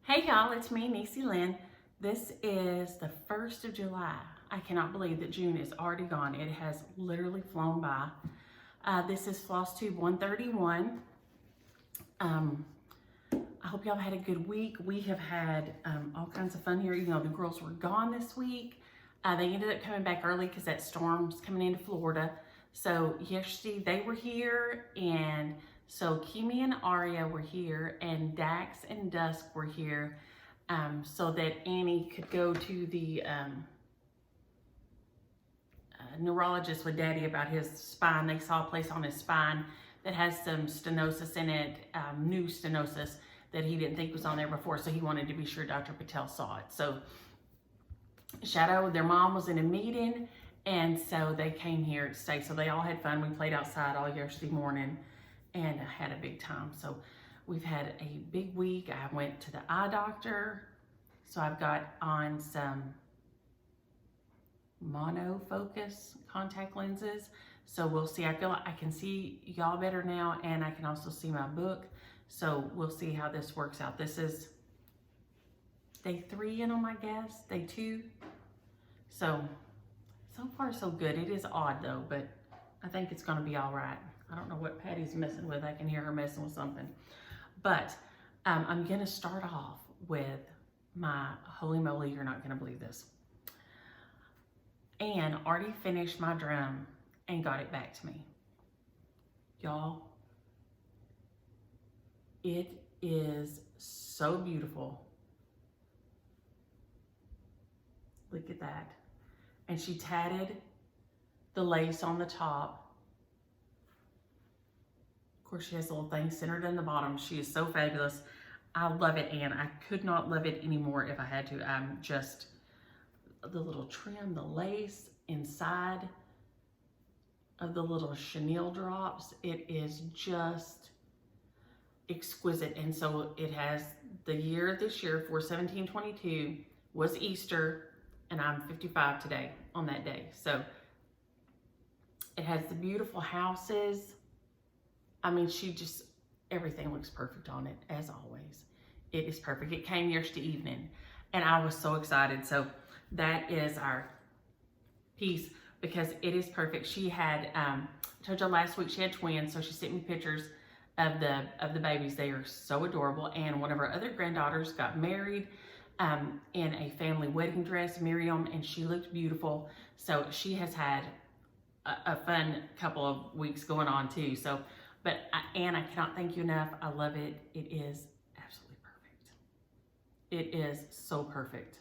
Hey y'all, it's me, Niecy Lynn. This is the 1st of July. I cannot believe that June is already gone. It has literally flown by. This is Flosstube 131. I hope y'all had a good week. We have had all kinds of fun here. You know, the girls were gone this week. They ended up coming back early because that storm's coming into Florida. So yesterday they were here, and so Kimi and Aria were here, and Dax and Dusk were here, so that Annie could go to the neurologist with Daddy about his spine. They saw a place on his spine that has some stenosis in it, new stenosis that he didn't think was on there before, so he wanted to be sure Dr. Patel saw it. So Shadow, their mom was in a meeting, and so they came here to stay. So they all had fun. We played outside all yesterday morning and had a big time. So we've had a big week. I went to the eye doctor. So I've got on some monofocus contact lenses. So we'll see. I feel like I can see y'all better now, and I can also see my book. So we'll see how this works out. This is day 3 in them, I guess, day 2. So far so good. It is odd though, but I think it's gonna be all right. I don't know what Patty's messing with. I can hear her messing with something. But I'm gonna start off with my, holy moly, you're not gonna believe this. Anne already finished my drum and got it back to me. Y'all, it is so beautiful. Look at that. And she tatted the lace on the top. Of course, she has a little thing centered in the bottom. She is so fabulous. I love it, and I could not love it anymore if I had to. I'm just, the little trim, the lace inside of the little chenille drops, it is just exquisite. And so it has the year this year, 4/17/22 was Easter, and I'm 55 today on that day. So it has the beautiful houses. I mean, everything looks perfect on it, as always. It is perfect. It came yesterday evening, and I was so excited. So that is our piece, because it is perfect. She had, I told you last week she had twins, so she sent me pictures of the babies. They are so adorable. And one of our other granddaughters got married in a family wedding dress, Miriam, and she looked beautiful. So she has had a fun couple of weeks going on too. So, but Anne, I cannot thank you enough. I love it. It is absolutely perfect. It is so perfect.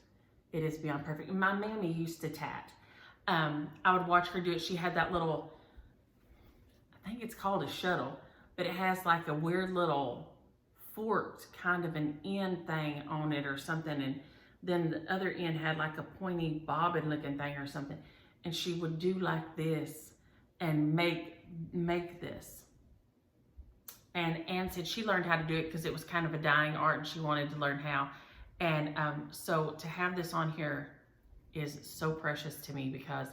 It is beyond perfect. My mammy used to tat. I would watch her do it. She had that little, I think it's called a shuttle, but it has like a weird little forked kind of an end thing on it or something, and then the other end had like a pointy bobbin looking thing or something, and she would do like this and make this. And Anne said she learned how to do it because it was kind of a dying art and she wanted to learn how. And so to have this on here is so precious to me, because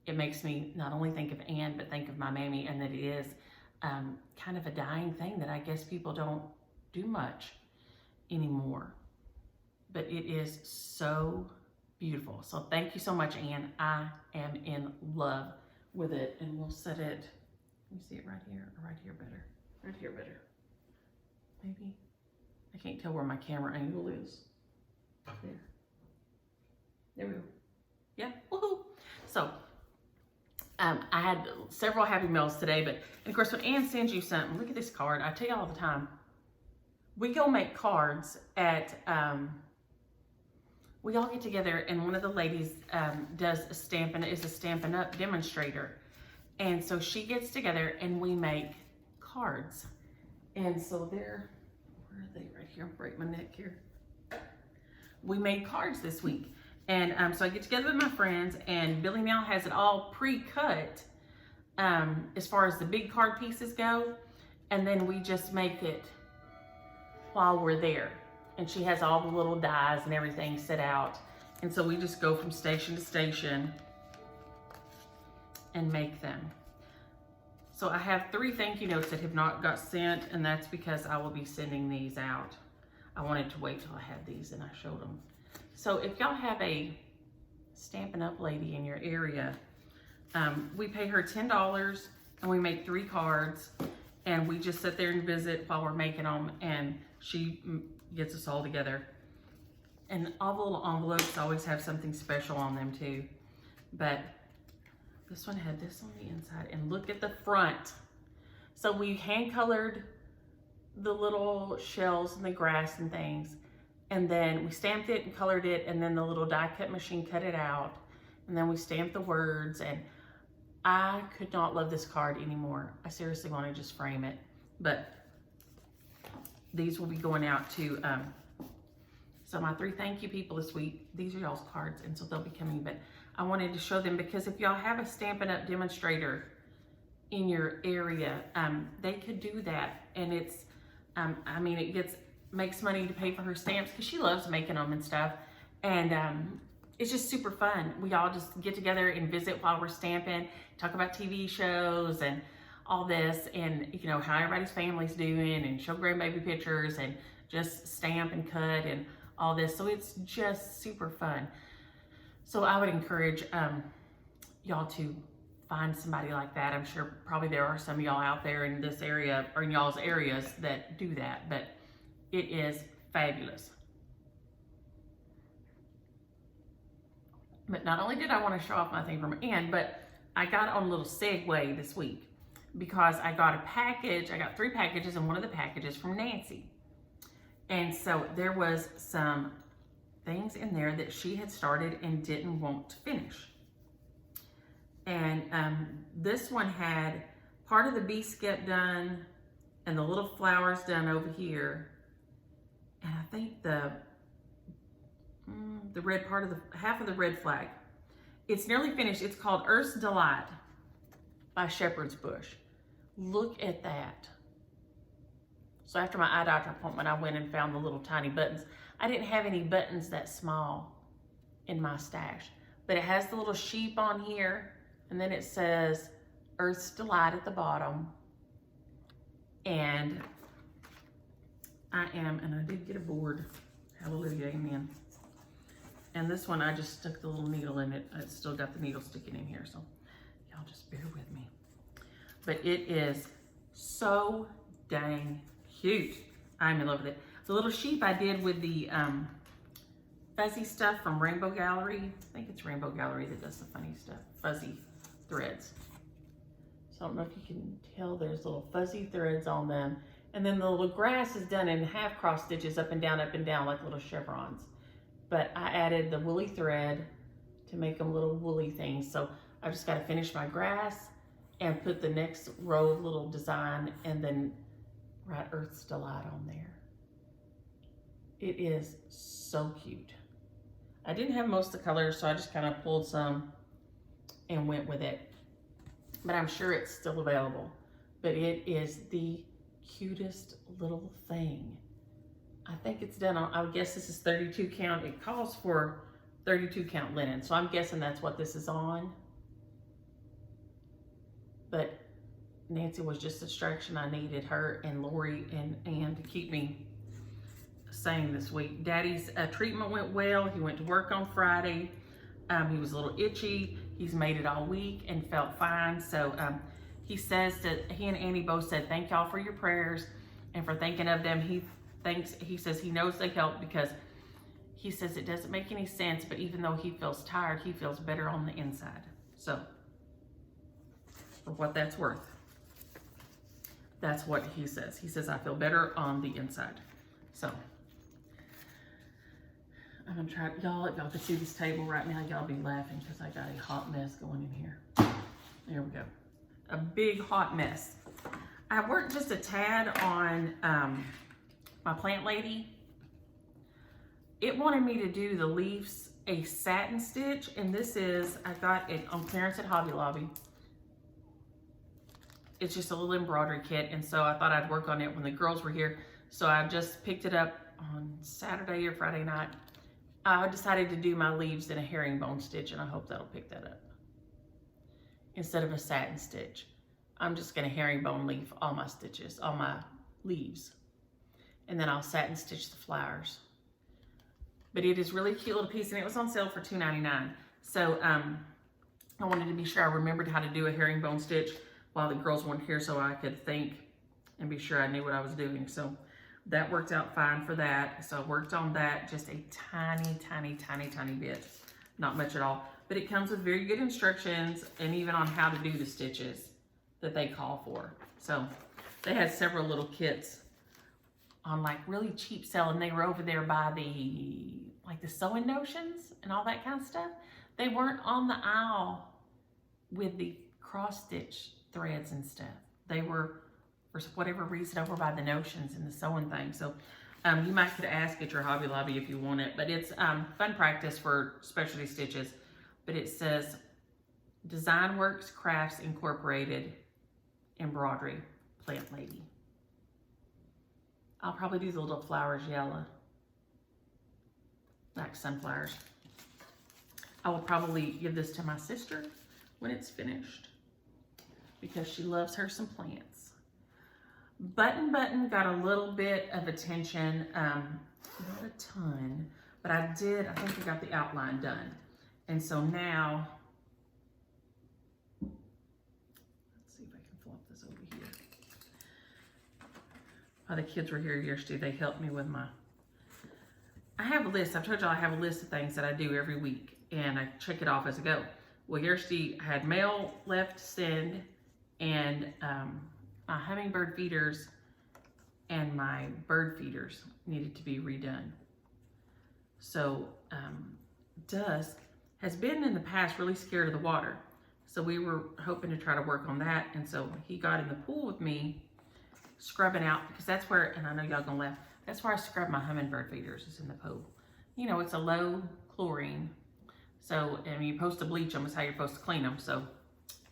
it makes me not only think of Anne but think of my mammy, and that it is kind of a dying thing that I guess people don't do much anymore, but it is so beautiful. So thank you so much, Anne. I am in love with it, and we'll set it, let me see it right here, or right here better, right here better, maybe. I can't tell where my camera angle is. There we go. Yeah, woohoo. So I had several Happy Meals today, but and of course when Anne sends you something, look at this card. I tell you all the time, we go make cards at, we all get together, and one of the ladies does a Stampin' Up demonstrator. And so she gets together and we make cards. And so where are they? Right here, I'll break my neck here. We made cards this week. And so I get together with my friends, and Billy now has it all pre-cut as far as the big card pieces go. And then we just make it while we're there. And she has all the little dies and everything set out. And so we just go from station to station and make them. So I have 3 thank you notes that have not got sent, and that's because I will be sending these out. I wanted to wait till I had these and I showed them. So if y'all have a Stampin' Up lady in your area, we pay her $10 and we make 3 cards and we just sit there and visit while we're making them, and she gets us all together. And all the little envelopes always have something special on them too. But this one had this on the inside, and look at the front. So we hand colored the little shells and the grass and things, and then we stamped it and colored it, and then the little die cut machine cut it out, and then we stamped the words. And I could not love this card anymore. I seriously want to just frame it. But these will be going out to so my 3 thank you people this week. These are y'all's cards, and so they'll be coming. But I wanted to show them because if y'all have a Stampin' Up demonstrator in your area, they could do that, and it's I mean, it makes money to pay for her stamps because she loves making them and stuff, and it's just super fun. We all just get together and visit while we're stamping, talk about TV shows and all this, and you know how everybody's family's doing, and show grandbaby pictures, and just stamp and cut and all this. So it's just super fun. So I would encourage y'all to find somebody like that. I'm sure probably there are some of y'all out there in this area or in y'all's areas that do that, but it is fabulous. But not only did I want to show off my thing from Ann, but I got on a little segue this week because I got a package. I got 3 packages, and one of the packages from Nancy. And so there was some things in there that she had started and didn't want to finish. And this one had part of the bee skep done and the little flowers done over here. And I think the red part of half of the red flag. It's nearly finished. It's called Earth's Delight by Shepherd's Bush. Look at that. So after my eye doctor appointment, I went and found the little tiny buttons. I didn't have any buttons that small in my stash, but it has the little sheep on here, and then it says Earth's Delight at the bottom. And I did get a board. Hallelujah, amen. And this one, I just stuck the little needle in it. It's still got the needle sticking in here, so y'all just bear with me. But it is so dang cute. I'm in love with it. The little sheep I did with the fuzzy stuff from Rainbow Gallery. I think it's Rainbow Gallery that does the funny stuff, fuzzy threads. So I don't know if you can tell, there's little fuzzy threads on them. And then the little grass is done in half cross stitches up and down, like little chevrons. But I added the woolly thread to make them little woolly things. So I just got to finish my grass and put the next row of little design and then write Earth's Delight on there. It is so cute. I didn't have most of the colors, so I just kind of pulled some and went with it. But I'm sure it's still available. But it is the cutest little thing. I think it's done on, I would guess this is 32 count. It calls for 32 count linen, so I'm guessing that's what this is on. But Nancy was just a distraction. I needed her and Lori and Ann to keep me sane this week. Daddy's treatment went well. He went to work on Friday. He was a little itchy. He's made it all week and felt fine. So he says that he and Annie both said, thank y'all for your prayers and for thinking of them. He says he knows they help because he says it doesn't make any sense, but even though he feels tired, he feels better on the inside. So for what that's worth, that's what he says. He says, I feel better on the inside. So I'm gonna try, y'all, if y'all could see this table right now, y'all be laughing because I got a hot mess going in here. There we go. A big hot mess. I worked just a tad on my plant lady. It wanted me to do the leaves a satin stitch, and this is, I got it on clearance at Hobby Lobby. It's just a little embroidery kit, and so I thought I'd work on it when the girls were here. So I just picked it up on Saturday or Friday night. I decided to do my leaves in a herringbone stitch, and I hope that'll pick that up. Instead of a satin stitch, I'm just gonna herringbone leaf all my stitches, all my leaves. and then I'll satin stitch the flowers. But it is really cute little piece, and it was on sale for $2.99. So I wanted to be sure I remembered how to do a herringbone stitch while the girls weren't here, so I could think and be sure I knew what I was doing. So that worked out fine for that. So I worked on that just a tiny, tiny, tiny, tiny bit. Not much at all. But it comes with very good instructions and even on how to do the stitches that they call for. So they had several little kits on like really cheap sale, and they were over there by the like the sewing notions and all that kind of stuff. They weren't on the aisle with the cross stitch threads and stuff. They were, for whatever reason, over by the notions and the sewing thing. So you might could ask at your Hobby Lobby if you want it, but it's fun practice for specialty stitches. But it says Design Works Crafts Incorporated Embroidery Plant Lady. I'll probably do the little flowers yellow, like sunflowers. I will probably give this to my sister when it's finished because she loves her some plants. Button got a little bit of attention, not a ton, but I think I got the outline done. And so now, let's see if I can flop this over here. While the kids were here yesterday, they helped me with I have a list. I've told y'all I have a list of things that I do every week, and I check it off as I go. Well, yesterday I had mail left to send, and my hummingbird feeders and my bird feeders needed to be redone. So Dusk has been in the past really scared of the water. So we were hoping to try to work on that. And so he got in the pool with me, scrubbing out, because that's where, and I know y'all gonna laugh, that's where I scrub my hummingbird feeders, is in the pool. You know, it's a low chlorine. So, and you're supposed to bleach them, is how you're supposed to clean them. So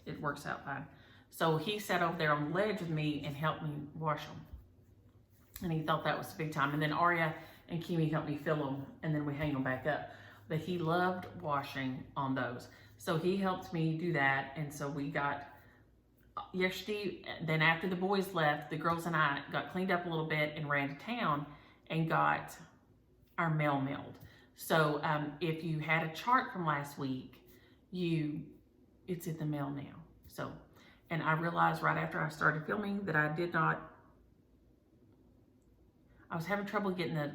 it works out fine. So he sat over there on the ledge with me and helped me wash them. And he thought that was a big time. And then Aria and Kimi helped me fill them, and then we hang them back up. But he loved washing on those. So he helped me do that. And so we got, yesterday, then after the boys left, the girls and I got cleaned up a little bit and ran to town and got our mail mailed. So if you had a chart from last week, it's in the mail now. So, and I realized right after I started filming that I was having trouble getting the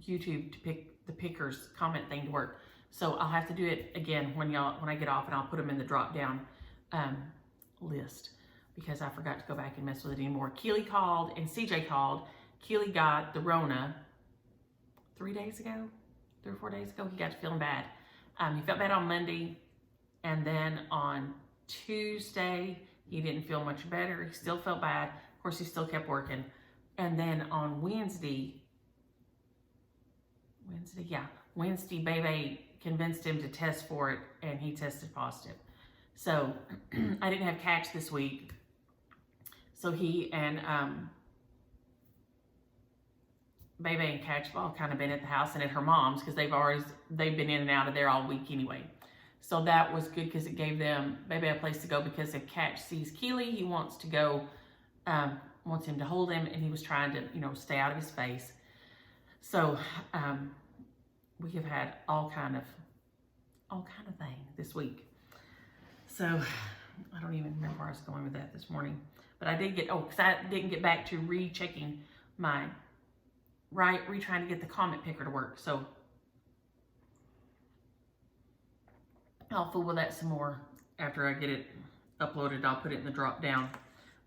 YouTube to pick the pickers comment thing to work. So I'll have to do it again when I get off, and I'll put them in the drop down list because I forgot to go back and mess with it anymore. Keely called and CJ called. Keely got the Rona 3 or 4 days ago. He got to feeling bad. He felt bad on Monday, and then on Tuesday he didn't feel much better. He still felt bad. Of course, he still kept working. And then on Wednesday, Baby convinced him to test for it, and he tested positive. So I didn't have Catch this week. So he and Baby and Catch have all kind of been at the house and at her mom's because they've been in and out of there all week anyway. So that was good because it gave them Baby a place to go, because if Catch sees Keely, he wants to go, wants him to hold him, and he was trying to, stay out of his face. So we have had all kind of thing this week. So I don't even remember where I was going with that this morning. But I did because I didn't get back to retrying to get the comment picker to work. So I'll fool with that some more after I get it uploaded. I'll put it in the drop down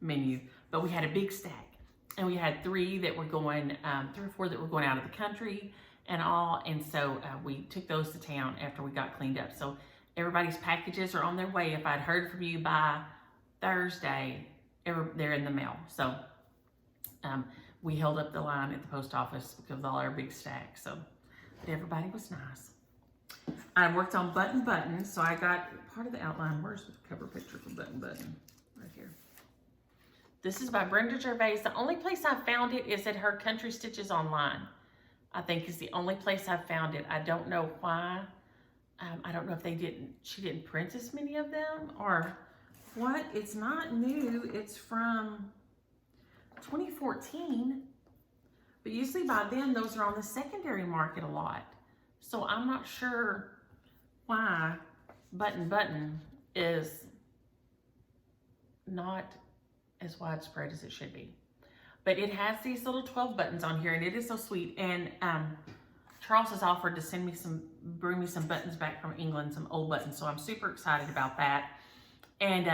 menu. But we had a big stack, and we had 3 or 4 that were going out of the country and all. And so we took those to town after we got cleaned up. So everybody's packages are on their way. If I'd heard from you by Thursday, they're in the mail. So we held up the line at the post office because of all our big stacks. So everybody was nice. I worked on Button. So I got part of the outline. Where's the cover picture for Button? Right here. This is by Brenda Gervais. The only place I found it is at her Country Stitches Online. I think is the only place I found it. I don't know why. I don't know if she didn't print as many of them or what. It's not new. It's from 2014. But usually by then, those are on the secondary market a lot. So I'm not sure why button is not as widespread as it should be. But it has these little 12 buttons on here, and it is so sweet. And Charles has offered to bring me some buttons back from England, some old buttons. So I'm super excited about that. And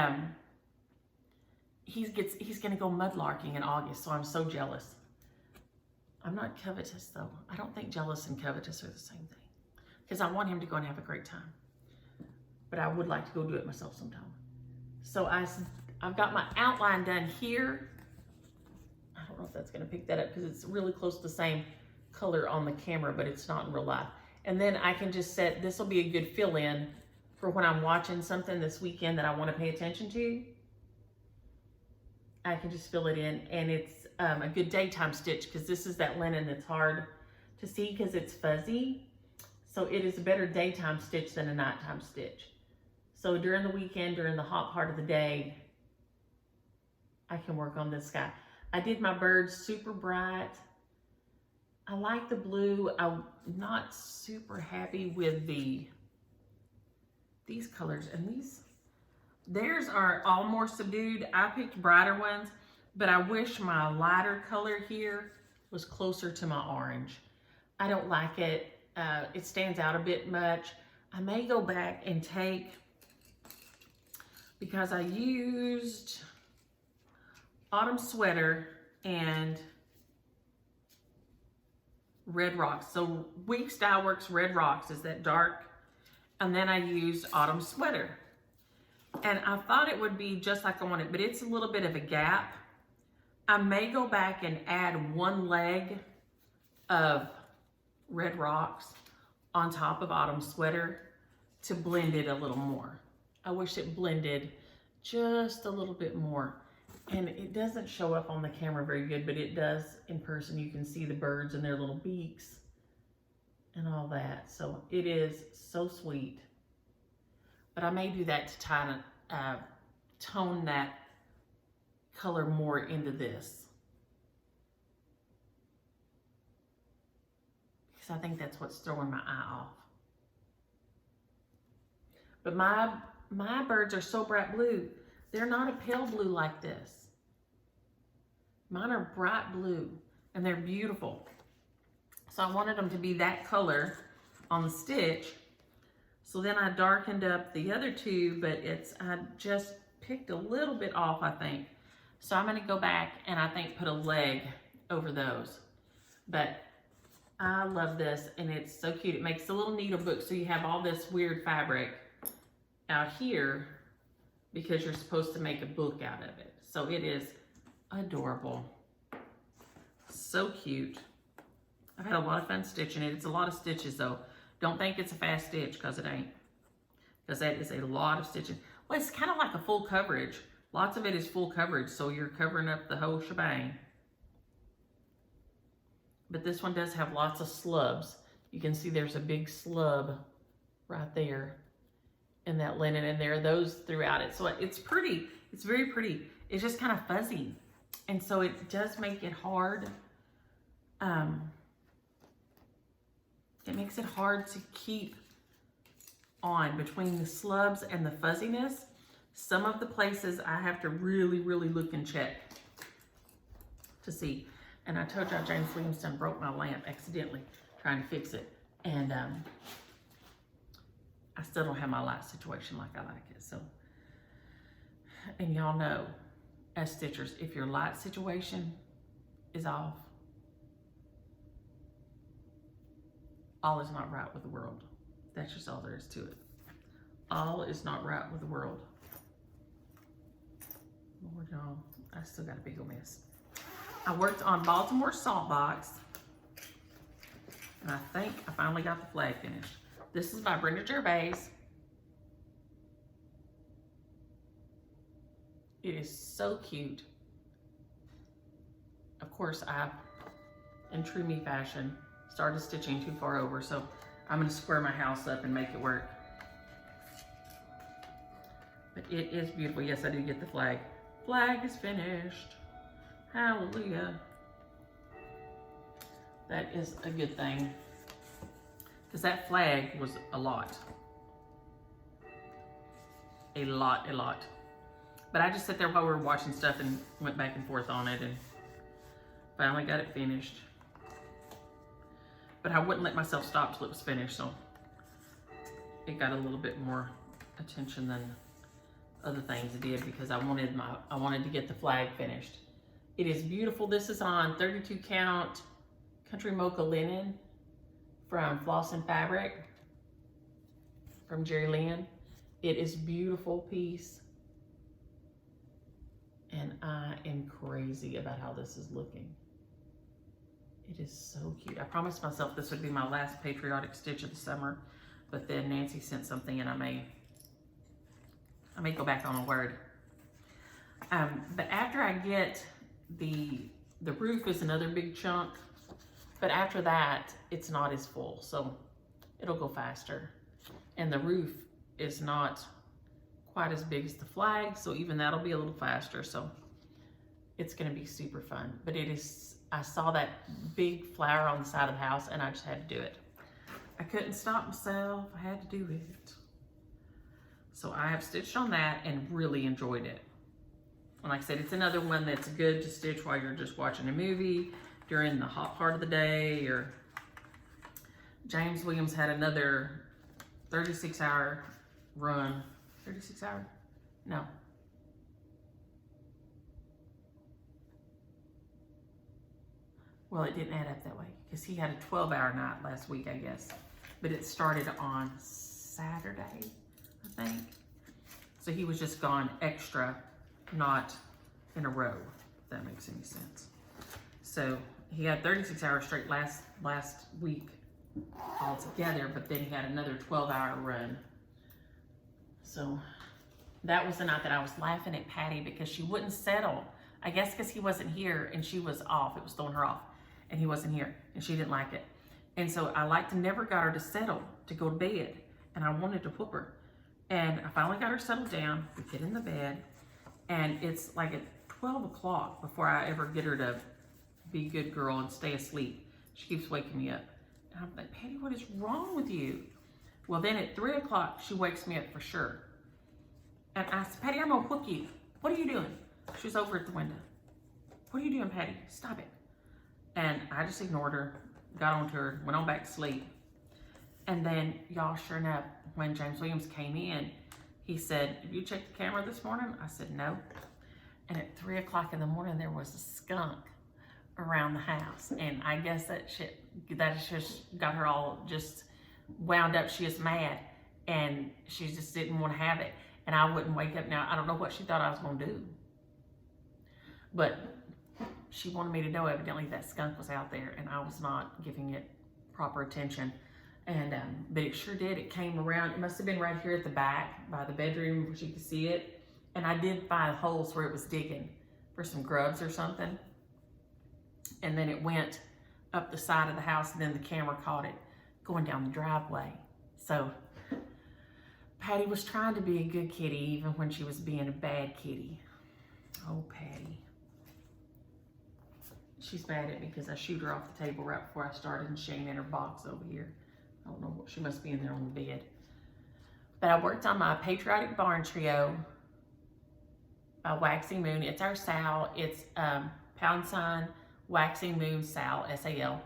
he's gonna go mudlarking in August, so I'm so jealous. I'm not covetous though. I don't think jealous and covetous are the same thing, because I want him to go and have a great time. But I would like to go do it myself sometime. So I've got my outline done here. I don't know if that's gonna pick that up because it's really close to the same color on the camera, but it's not in real life. And then I can just set, this will be a good fill-in for when I'm watching something this weekend that I want to pay attention to. I can just fill it in, and it's a good daytime stitch because this is that linen that's hard to see because it's fuzzy. So it is a better daytime stitch than a nighttime stitch. So during the weekend, during the hot part of the day, I can work on this guy. I did my birds super bright. I like the blue. I'm not super happy with these colors, and theirs are all more subdued. I picked brighter ones, but I wish my lighter color here was closer to my orange. I don't like it. It stands out a bit much. I may go back and take, because I used Autumn Sweater and Red Rocks. So Weeks Dye Works Red Rocks is that dark. And then I used Autumn Sweater. And I thought it would be just like I wanted, but it's a little bit of a gap. I may go back and add one leg of Red Rocks on top of Autumn Sweater to blend it a little more. I wish it blended just a little bit more. And it doesn't show up on the camera very good, but it does in person. You can see the birds and their little beaks and all that. So it is so sweet. But I may do that to try to tone that color more into this, because I think that's what's throwing my eye off. But my birds are so bright blue. They're not a pale blue like this. Mine are bright blue, and they're beautiful. So I wanted them to be that color on the stitch. So then I darkened up the other two, but I just picked a little bit off, I think. So I'm gonna go back and I think put a leg over those. But I love this, and it's so cute. It makes a little needle book, so you have all this weird fabric out here because you're supposed to make a book out of it. So it is adorable. So cute. I've had a lot of fun stitching it. It's a lot of stitches though. Don't think it's a fast stitch, because it ain't. Because that is a lot of stitching. Well, it's kind of like a full coverage. Lots of it is full coverage, so you're covering up the whole shebang. But this one does have lots of slubs. You can see there's a big slub right there in that linen, and there are those throughout it. So it's pretty. It's very pretty. It's just kind of fuzzy. And so it does make it hard. It makes it hard to keep on between the slubs and the fuzziness. Some of the places I have to really, really look and check to see. And I told y'all James Williamson broke my lamp accidentally trying to fix it. And I still don't have my light situation like I like it. So, and y'all know, as stitchers, if your light situation is off, all is not right with the world. That's just all there is to it. All is not right with the world. Lord, y'all, I still got a big old mess. I worked on Baltimore Saltbox, and I think I finally got the flag finished. This is by Brenda Gervais. It is so cute. Of course, I, in true me fashion, started stitching too far over, so I'm gonna square my house up and make it work. But it is beautiful. Yes, I did get the flag. Flag is finished. Hallelujah. That is a good thing. Because that flag was a lot. A lot. But I just sat there while we were watching stuff and went back and forth on it and finally got it finished. But I wouldn't let myself stop till it was finished, so it got a little bit more attention than other things it did because I wanted to get the flag finished. It is beautiful. This is on 32 count Country Mocha linen from Floss and Fabric from Jerry Lynn. It is a beautiful piece. And I am crazy about how this is looking. It is so cute. I promised myself this would be my last Patriotic stitch of the summer, but then Nancy sent something and I may go back on my word. But after I get the roof is another big chunk, but after that, it's not as full, so it'll go faster. And the roof is not quite as big as the flag, so even that'll be a little faster, so it's gonna be super fun. But it is, I saw that big flower on the side of the house and I just had to do it. I couldn't stop myself, I had to do it. So I have stitched on that and really enjoyed it. And like I said, it's another one that's good to stitch while you're just watching a movie, during the hot part of the day, or James Williams had another 36-hour run. 36 hours? No. Well, it didn't add up that way because he had a 12-hour night last week, I guess. But it started on Saturday, I think. So he was just gone extra, not in a row, if that makes any sense. So he had 36 hours straight last week altogether, but then he had another 12-hour run. So that was the night that I was laughing at Patty because she wouldn't settle. I guess because he wasn't here and she was off. It was throwing her off and he wasn't here and she didn't like it. And so I never got her to settle to go to bed, and I wanted to whoop her. And I finally got her settled down. We get in the bed and it's like at 12 o'clock before I ever get her to be a good girl and stay asleep. She keeps waking me up. And I'm like, Patty, what is wrong with you? Well, then at 3 o'clock, she wakes me up for sure. And I said, Patty, I'm gonna whoop you. What are you doing? She was over at the window. What are you doing, Patty? Stop it. And I just ignored her, got onto her, went on back to sleep. And then, y'all, sure enough, when James Williams came in, he said, have you checked the camera this morning? I said, no. And at 3 o'clock in the morning, there was a skunk around the house. And I guess that just got her all just wound up. She was mad and she just didn't want to have it. And I wouldn't wake up. Now, I don't know what she thought I was going to do. But she wanted me to know evidently that skunk was out there and I was not giving it proper attention. And but it sure did. It came around. It must have been right here at the back by the bedroom where she could see it. And I did find holes where it was digging for some grubs or something. And then it went up the side of the house and then the camera caught it going down the driveway. So Patty was trying to be a good kitty even when she was being a bad kitty. Oh, Patty. She's mad at me because I shoot her off the table right before I started and she ain't in her box over here. I don't know what, she must be in there on the bed. But I worked on my Patriotic Barn Trio by Waxing Moon. It's our Sal. It's # Waxing Moon Sal, S-A-L.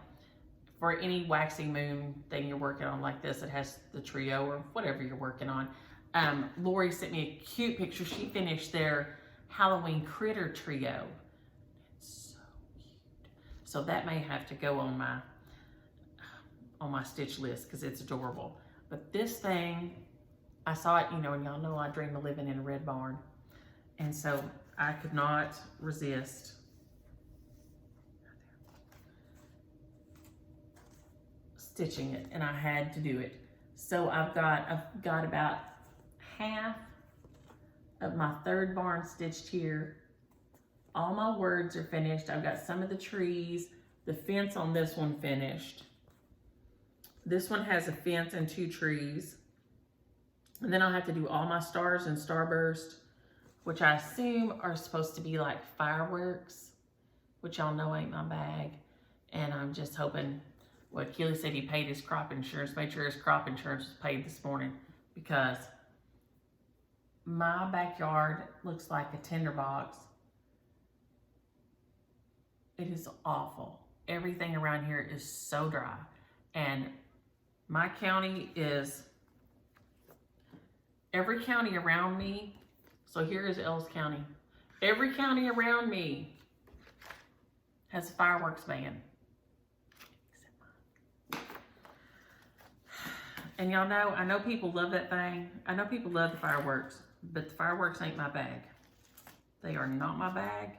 For any Waxing Moon thing you're working on like this, it has the trio or whatever you're working on. Lori sent me a cute picture. She finished their Halloween Critter Trio. It's so cute. So that may have to go on my stitch list because it's adorable. But this thing, I saw it, you know, and y'all know I dream of living in a red barn. And so I could not resist stitching it, and I had to do it. So I've got about half of my third barn stitched here. All my words are finished. I've got some of the trees, the fence on this one finished. This one has a fence and 2 trees. And then I'll have to do all my stars and starburst, which I assume are supposed to be like fireworks, which y'all know ain't my bag. And I'm just hoping, well, Keely said he paid his crop insurance, made sure his crop insurance was paid this morning, because my backyard looks like a tinderbox. It is awful. Everything around here is so dry. And my county is, every county around me, so here is Ellis County. Every county around me has a fireworks ban. And y'all know, I know people love that thing. I know people love the fireworks, but the fireworks ain't my bag. They are not my bag.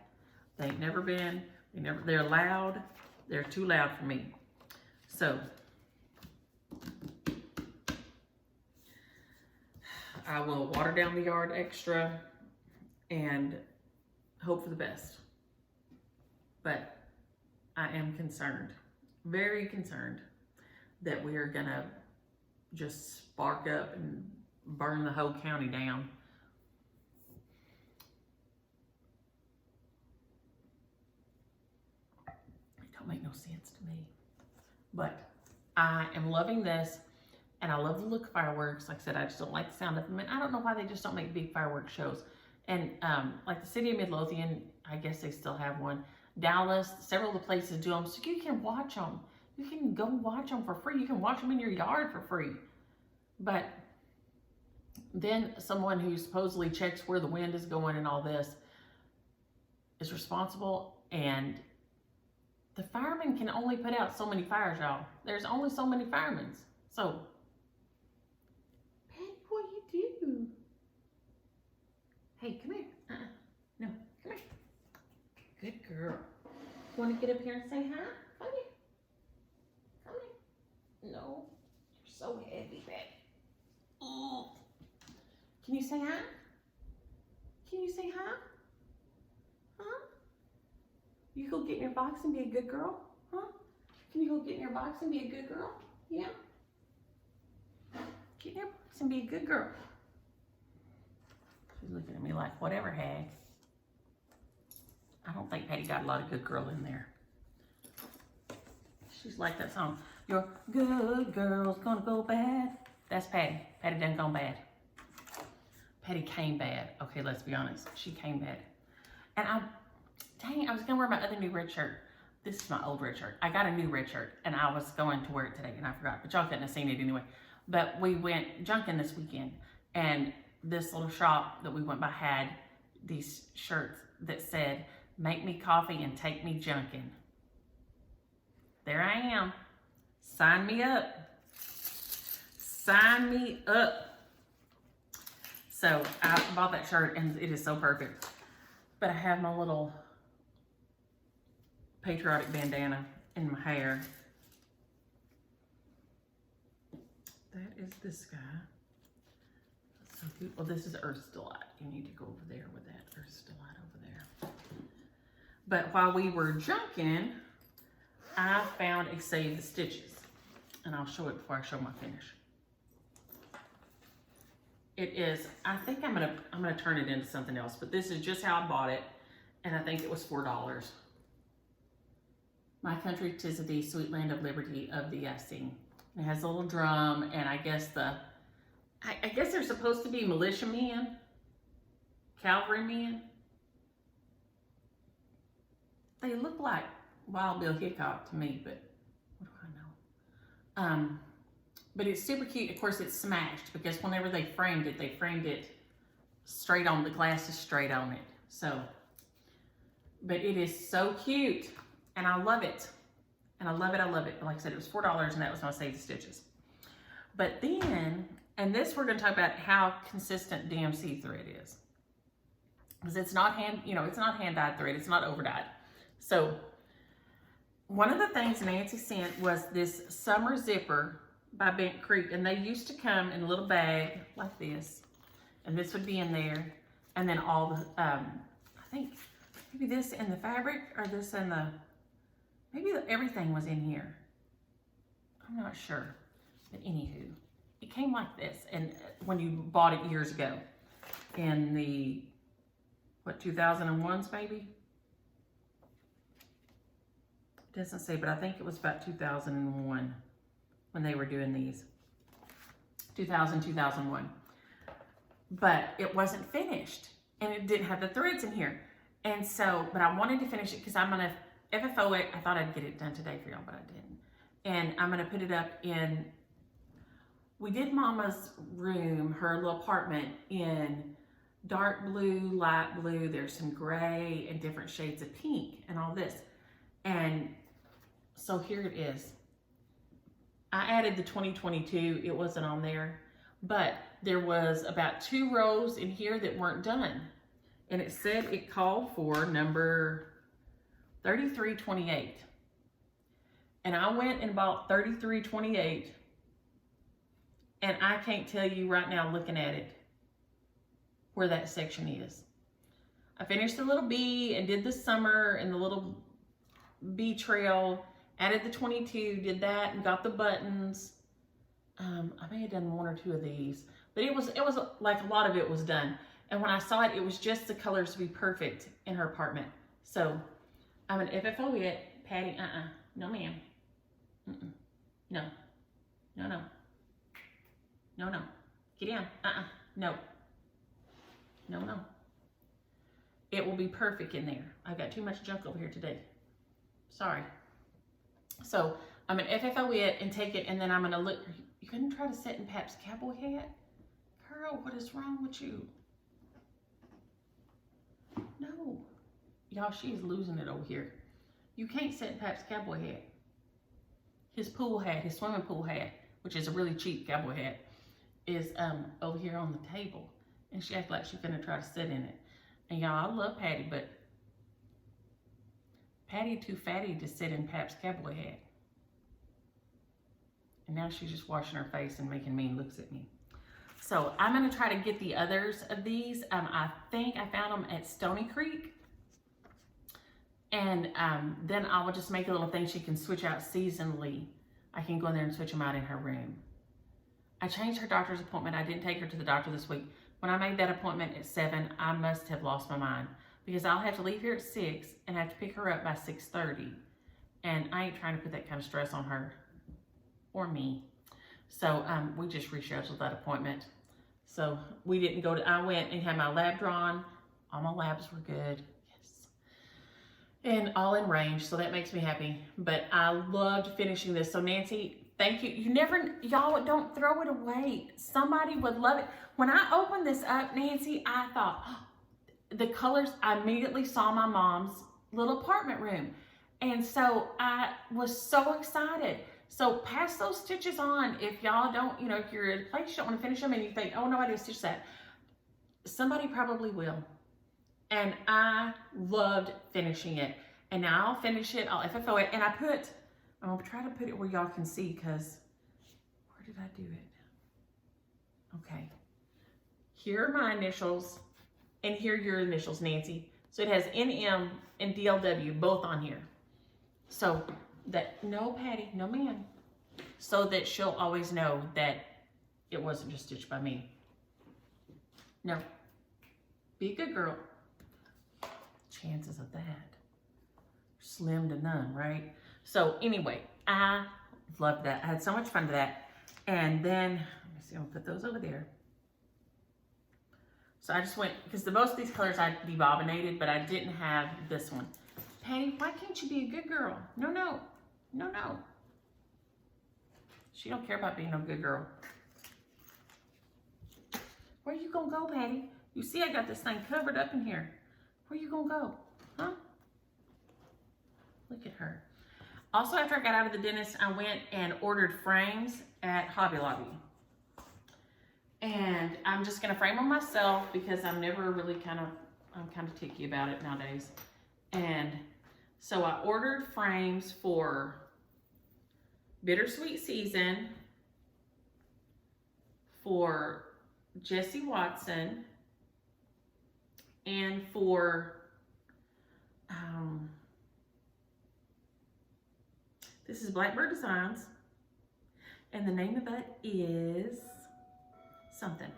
They ain't never been. They're loud. They're too loud for me. So, I will water down the yard extra and hope for the best. But I am concerned, very concerned, that we are gonna just spark up and burn the whole county down. It don't make no sense to me. But I am loving this, and I love the look of fireworks. Like I said, I just don't like the sound of them, and I don't know why they just don't make big fireworks shows. And like the city of Midlothian, I guess they still have one. Dallas, several of the places do them, so you can watch them. You can go watch them for free. You can watch them in your yard for free. But then someone who supposedly checks where the wind is going and all this is responsible, and the firemen can only put out so many fires, y'all. There's only so many firemen. So, Patty, what you do? Hey, come here. No, come here. Good girl. You want to get up here and say hi? Come here. Come here. No, you're so heavy, Patty. Oh. Can you say hi? Can you say hi? Huh? You go get in your box and be a good girl? Huh? Can you go get in your box and be a good girl? Yeah? Get in your box and be a good girl. She's looking at me like, whatever, hag. I don't think Patty got a lot of good girl in there. She's like that song. Your good girl's gonna go bad. That's Patty. Patty done gone bad. Patty came bad. Okay, let's be honest. She came bad. And dang, I was gonna wear my other new red shirt. This is my old red shirt. I got a new red shirt, and I was going to wear it today, and I forgot. But y'all couldn't have seen it anyway. But we went junking this weekend, and this little shop that we went by had these shirts that said, "Make me coffee and take me junking." There I am. Sign me up. Sign me up. So I bought that shirt, and it is so perfect. But I have my little Patriotic bandana in my hair. That is this guy. That's so cute. Well, this is Earth's Delight. You need to go over there with that Earth's Delight over there. But while we were junking, I found a Save the Stitches. And I'll show it before I show my finish. It is, I think I'm gonna turn it into something else, but this is just how I bought it, and I think it was $4. My country, 'tis of thee, sweet land of liberty, of thee I sing. It has a little drum, and I guess I guess they're supposed to be militiamen, cavalrymen. They look like Wild Bill Hickok to me, but what do I know? But it's super cute. Of course, it's smashed because whenever they framed it straight on, the glass is straight on it. So, but it is so cute, and I love it. And I love it, I love it. But like I said, it was $4, and that was my Save the Stitches. But then, and this we're gonna talk about how consistent DMC thread is. Because it's not it's not hand-dyed thread, it's not over-dyed. So, one of the things Nancy sent was this summer zipper by Bent Creek, and they used to come in a little bag like this, and this would be in there, and then all the, I think maybe this in the fabric, or this in the, maybe everything was in here. I'm not sure, but anywho, it came like this, and when you bought it years ago, in the, what, 2001s maybe? doesn't say, but I think it was about 2001 when they were doing these. 2000, 2001. But it wasn't finished and it didn't have the threads in here. And so, but I wanted to finish it because I'm gonna FFO it. I thought I'd get it done today for y'all, but I didn't. And I'm gonna put it up in, we did Mama's room, her little apartment, in dark blue, light blue. There's some gray and different shades of pink and all this. And so here it is. I added the 2022, it wasn't on there, but there was about 2 rows in here that weren't done. And it said it called for number 3328. And I went and bought 3328. And I can't tell you right now, looking at it, where that section is. I finished the little bee and did the summer and the little bee trail, added the 22, did that and got the buttons. I may have done 1 or 2 of these, but it was like a lot of it was done. And when I saw it, it was just the colors to be perfect in her apartment. So I'm an FFO it, Patty, no ma'am. No, no, no, no, no, get down, no, no, no. It will be perfect in there. I've got too much junk over here today. Sorry. So I'm gonna FFO it and take it, and then I'm gonna look. You couldn't try to sit in Pap's cowboy hat? Girl, what is wrong with you? No. Y'all, she's losing it over here. You can't sit in Pap's cowboy hat. His pool hat, his swimming pool hat, which is a really cheap cowboy hat, is over here on the table. And she acted like she's gonna try to sit in it. And y'all, I love Patty, but Patty too fatty to sit in Pap's cowboy hat. And now she's just washing her face and making mean looks at me. So I'm gonna try to get the others of these. I think I found them at Stony Creek. And then I will just make a little thing she can switch out seasonally. I can go in there and switch them out in her room. I changed her doctor's appointment. I didn't take her to the doctor this week. When I made that appointment at 7, I must have lost my mind because I'll have to leave here at 6 and have to pick her up by 6:30. And I ain't trying to put that kind of stress on her or me. So we just rescheduled that appointment. So we didn't go to, I went and had my lab drawn. All my labs were good. Yes. And all in range. So that makes me happy. But I loved finishing this. So Nancy, thank you. Y'all don't throw it away. Somebody would love it. When I opened this up, Nancy, I thought, the colors, I immediately saw my mom's little apartment room. And so I was so excited. So pass those stitches on if y'all don't, if you're at a place you don't want to finish them and you think, oh, nobody will stitch that. Somebody probably will. And I loved finishing it. And now I'll finish it, I'll FFO it, and I'm gonna try to put it where y'all can see, because where did I do it? Okay. Here are my initials, and here are your initials, Nancy. So it has NM and DLW both on here. So that, no Patty, no ma'am. So that she'll always know that it wasn't just stitched by me. No. Be a good girl. Chances of that. Slim to none, right? So anyway, I loved that. I had so much fun with that. And then, let me see, I'm gonna put those over there. So I just went, because most of these colors I debobbinated, but I didn't have this one. Patty, why can't you be a good girl? No, no, no, no. She don't care about being a good girl. Where you gonna go, Patty? You see I got this thing covered up in here. Where you gonna go, huh? Look at her. Also, after I got out of the dentist, I went and ordered frames at Hobby Lobby. And I'm just gonna frame them myself because I'm never really I'm kind of ticky about it nowadays. And so I ordered frames for Bittersweet Season, for Jessie Watson, and for this is Blackbird Designs, and the name of that is something.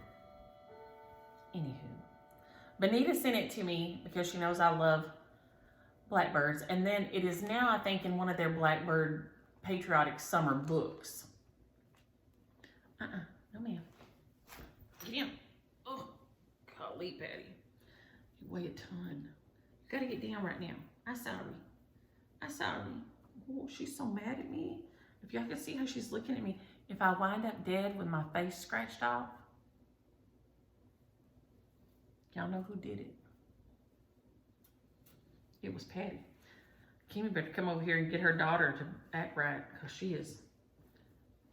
Anywho, Benita sent it to me because she knows I love Blackbirds. And then it is now, I think, in one of their Blackbird Patriotic summer books. No ma'am. Get down. Oh, golly, Patty. You weigh a ton. You gotta get down right now. I'm sorry. I'm sorry. Oh, she's so mad at me. If y'all can see how she's looking at me, if I wind up dead with my face scratched off, y'all know who did it. It was Patty. Kimmy better come over here and get her daughter to act right, because she is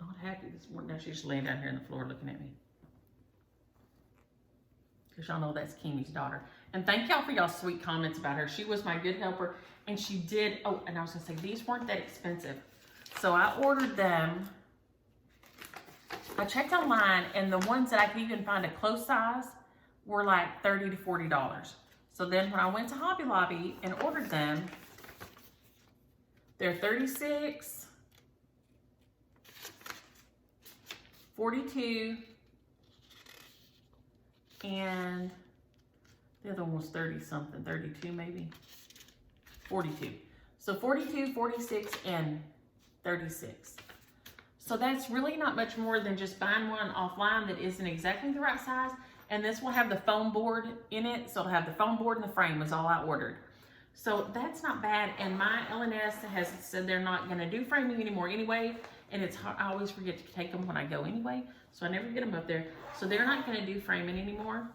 not happy this morning. Now she's just laying down here on the floor looking at me. Because y'all know that's Kimmy's daughter. And thank y'all for y'all sweet comments about her. She was my good helper. And she did, oh, and I was going to say, these weren't that expensive. So I ordered them. I checked online, and the ones that I could even find a close size were like $30 to $40. So then when I went to Hobby Lobby and ordered them, they're 36, 42, and the other one was 30 something, 32 maybe, 42. So 42, 46, and 36. So that's really not much more than just buying one offline that isn't exactly the right size. And this will have the foam board in it. So it'll have the foam board and the frame is all I ordered. So that's not bad. And my LNS has said they're not going to do framing anymore anyway. And it's hard, I always forget to take them when I go anyway. So I never get them up there. So they're not going to do framing anymore.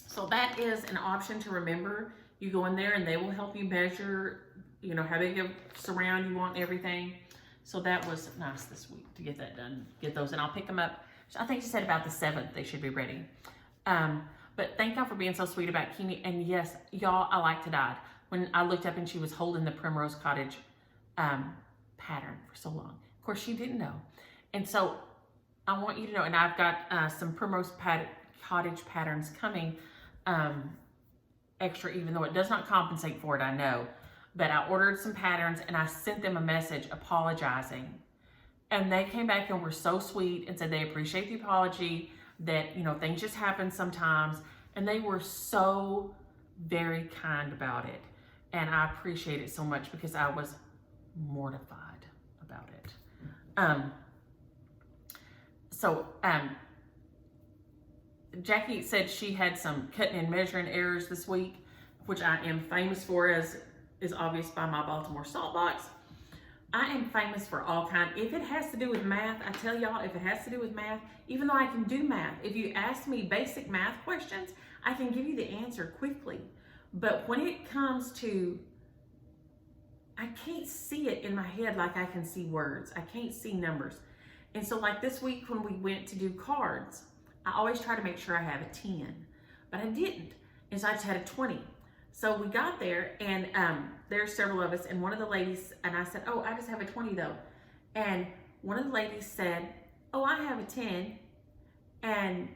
So that is an option to remember. You go in there and they will help you measure, you know, how big of surround you want and everything. So that was nice this week to get that done, get those, and I'll pick them up. I think she said about the 7th they should be ready. But thank y'all for being so sweet about Kimmy. And yes, y'all, I like to die. When I looked up and she was holding the Primrose Cottage pattern for so long. Of course, she didn't know. And so I want you to know, and I've got some Primrose Cottage patterns coming extra, even though it does not compensate for it, I know. But I ordered some patterns and I sent them a message apologizing. And they came back and were so sweet and said they appreciate the apology, that, you know, things just happen sometimes. And they were so very kind about it. And I appreciate it so much because I was mortified about it. Jackie said she had some cutting and measuring errors this week, which I am famous for, as is obvious by my Baltimore Saltbox. I am famous for all kinds. If it has to do with math, I tell y'all, if it has to do with math, even though I can do math, if you ask me basic math questions, I can give you the answer quickly. But when it comes to, I can't see it in my head like I can see words. I can't see numbers. And so like this week when we went to do cards, I always try to make sure I have a 10, but I didn't. And so I just had a 20. So we got there, and there's several of us, and one of the ladies, and I said, oh, I just have a 20 though. And one of the ladies said, oh, I have a 10. And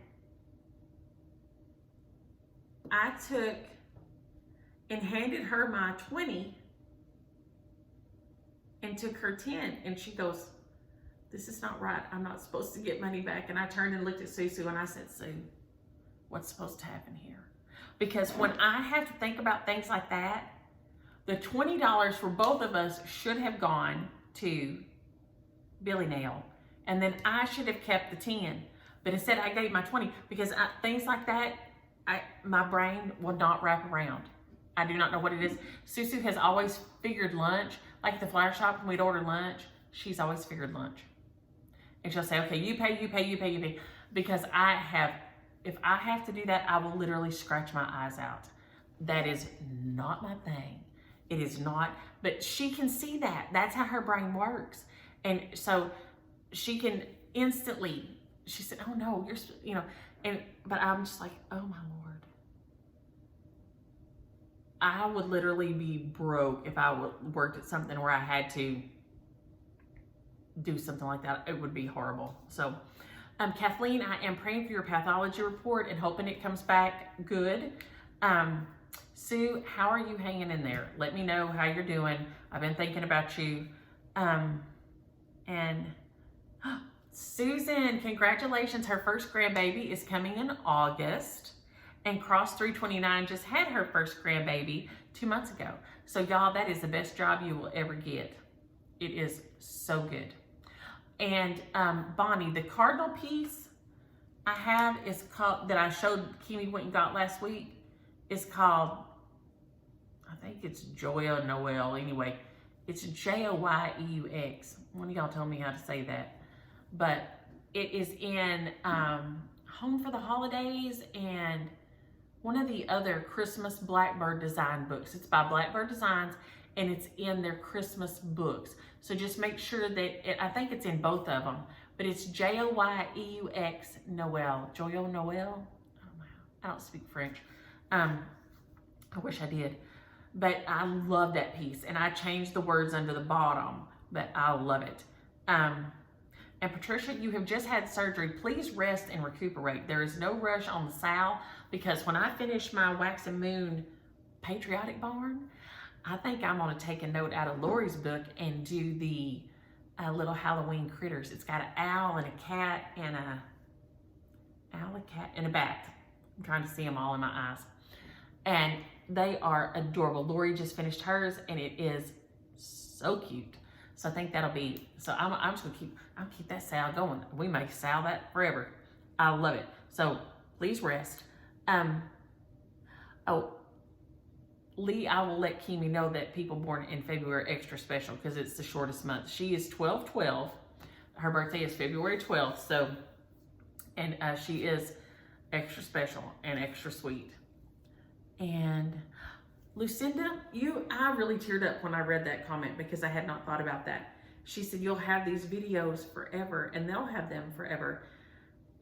I took and handed her my 20 and took her 10. And she goes, this is not right. I'm not supposed to get money back. And I turned and looked at Susu and I said, Sue, what's supposed to happen here? Because when I have to think about things like that, the $20 for both of us should have gone to Billy Nail. And then I should have kept the 10. But instead I gave my 20 because things like that, my brain will not wrap around. I do not know what it is. Susu has always figured lunch. Like at the flower shop when we'd order lunch, she's always figured lunch. And she'll say, okay, you pay, you pay, you pay, you pay. Because if I have to do that, I will literally scratch my eyes out. That is not my thing. It is not, but she can see that. That's how her brain works. And so she can instantly, she said, oh no, you're, you know, but I'm just like, oh my Lord. I would literally be broke if I worked at something where I had to do something like that. It would be horrible. So, Kathleen, I am praying for your pathology report and hoping it comes back good. Sue, how are you hanging in there? Let me know how you're doing. I've been thinking about you. And Susan, congratulations. Her first grandbaby is coming in August. And Cross 329 just had her first grandbaby 2 months ago. So y'all, that is the best job you will ever get. It is so good. And Bonnie, the cardinal piece I have is called, that I showed Kimi went and got last week, is called, I think it's Joya Noel. Anyway, it's Joyeux. One of y'all told me how to say that. But it is in Home for the Holidays and one of the other Christmas Blackbird design books. It's by Blackbird Designs, and it's in their Christmas books. So just make sure that, I think it's in both of them, but it's Joyeux Noel. Joyeux Noel? I don't speak French. I wish I did. But I love that piece, and I changed the words under the bottom, but I love it. And Patricia, you have just had surgery. Please rest and recuperate. There is no rush on the Sal, because when I finish my Wax and Moon Patriotic barn, I think I'm going to take a note out of Lori's book and do the little Halloween critters. It's got an owl and a cat and a bat. I'm trying to see them all in my eyes. And they are adorable. Lori just finished hers, and it is so cute. So I think that'll be, so I'm just gonna keep that Sal going. We may Sal that forever. I love it. So please rest. Oh, Lee, I will let Kimi know that people born in February are extra special because it's the shortest month. She is 12/12. Her birthday is February 12th. So, and she is extra special and extra sweet. And Lucinda, I really teared up when I read that comment because I had not thought about that. She said, you'll have these videos forever, and they'll have them forever.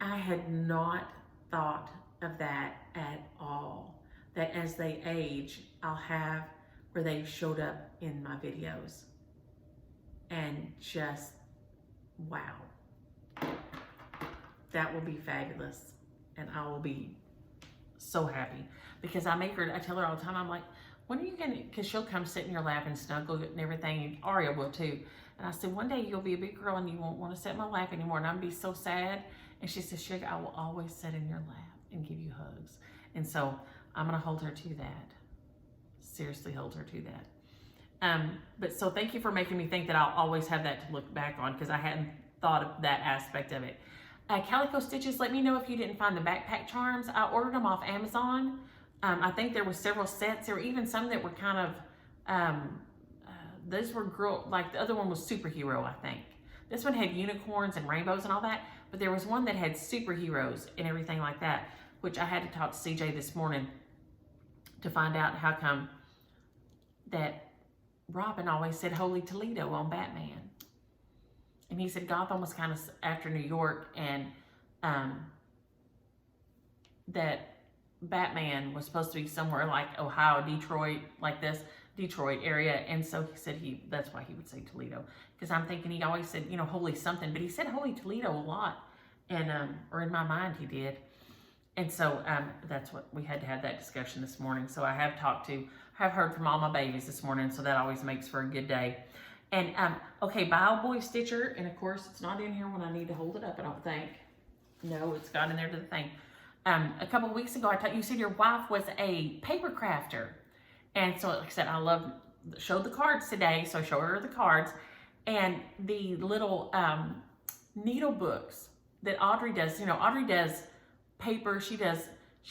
I had not thought of that at all. That as they age, I'll have where they showed up in my videos. And just, wow. That will be fabulous. And I will be so happy. Because I tell her all the time, I'm like, when are you gonna, because she'll come sit in your lap and snuggle and everything, and Aria will too. And I said, one day you'll be a big girl and you won't want to sit in my lap anymore, and I'll be so sad. And she says, Sugar, I will always sit in your lap and give you hugs. And so I'm gonna hold her to that. Seriously, hold her to that. But so thank you for making me think that I'll always have that to look back on, because I hadn't thought of that aspect of it. Calico Stitches, let me know if you didn't find the backpack charms. I ordered them off Amazon. I think there were several sets. There were even some that were kind of, those were like the other one was superhero, I think. This one had unicorns and rainbows and all that, but there was one that had superheroes and everything like that, which I had to talk to CJ this morning to find out how come that Robin always said Holy Toledo on Batman. And he said Gotham was kind of after New York, and that Batman was supposed to be somewhere like Ohio, Detroit, like this Detroit area. And so he said that's why he would say Toledo. Because I'm thinking he always said, Holy something, but he said Holy Toledo a lot. And, or in my mind he did. And so that's what we had to have that discussion this morning. So I have heard from all my babies this morning. So that always makes for a good day. And, okay, Bio Boy Stitcher. And of course it's not in here when I need to hold it up, I don't think. No, it's got in there to the thing. A couple of weeks ago, you said your wife was a paper crafter. And so, like I said, showed the cards today, so I showed her the cards. And the little needle books that Audrey does, Audrey does paper, she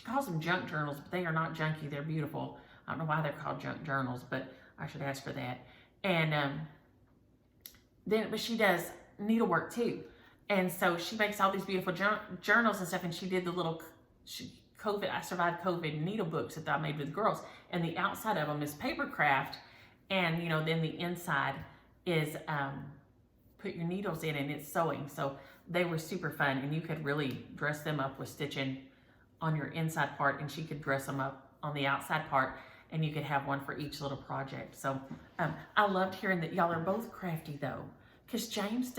calls them junk journals, but they are not junky, they're beautiful. I don't know why they're called junk journals, but I should ask her that. And but she does needlework too. And so she makes all these beautiful journals and stuff, and she did the little I survived COVID needle books that I made with the girls, and the outside of them is paper craft, and then the inside is put your needles in and it's sewing. So they were super fun, and you could really dress them up with stitching on your inside part, and she could dress them up on the outside part, and you could have one for each little project. So I loved hearing that y'all are both crafty though, because James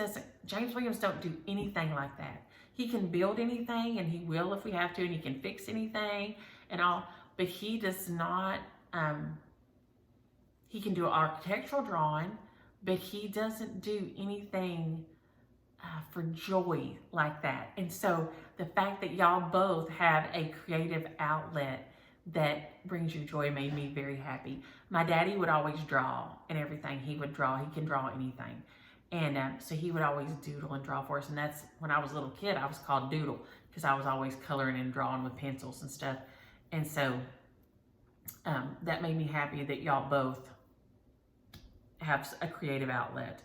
Williams don't do anything like that. He can build anything, and he will if we have to, and he can fix anything and all, but he does not, he can do architectural drawing, but he doesn't do anything for joy like that. And so the fact that y'all both have a creative outlet that brings you joy made me very happy. My daddy would always draw and everything. He would draw. He can draw anything. And so he would always doodle and draw for us. And that's when I was a little kid, I was called Doodle because I was always coloring and drawing with pencils and stuff. And so that made me happy that y'all both have a creative outlet.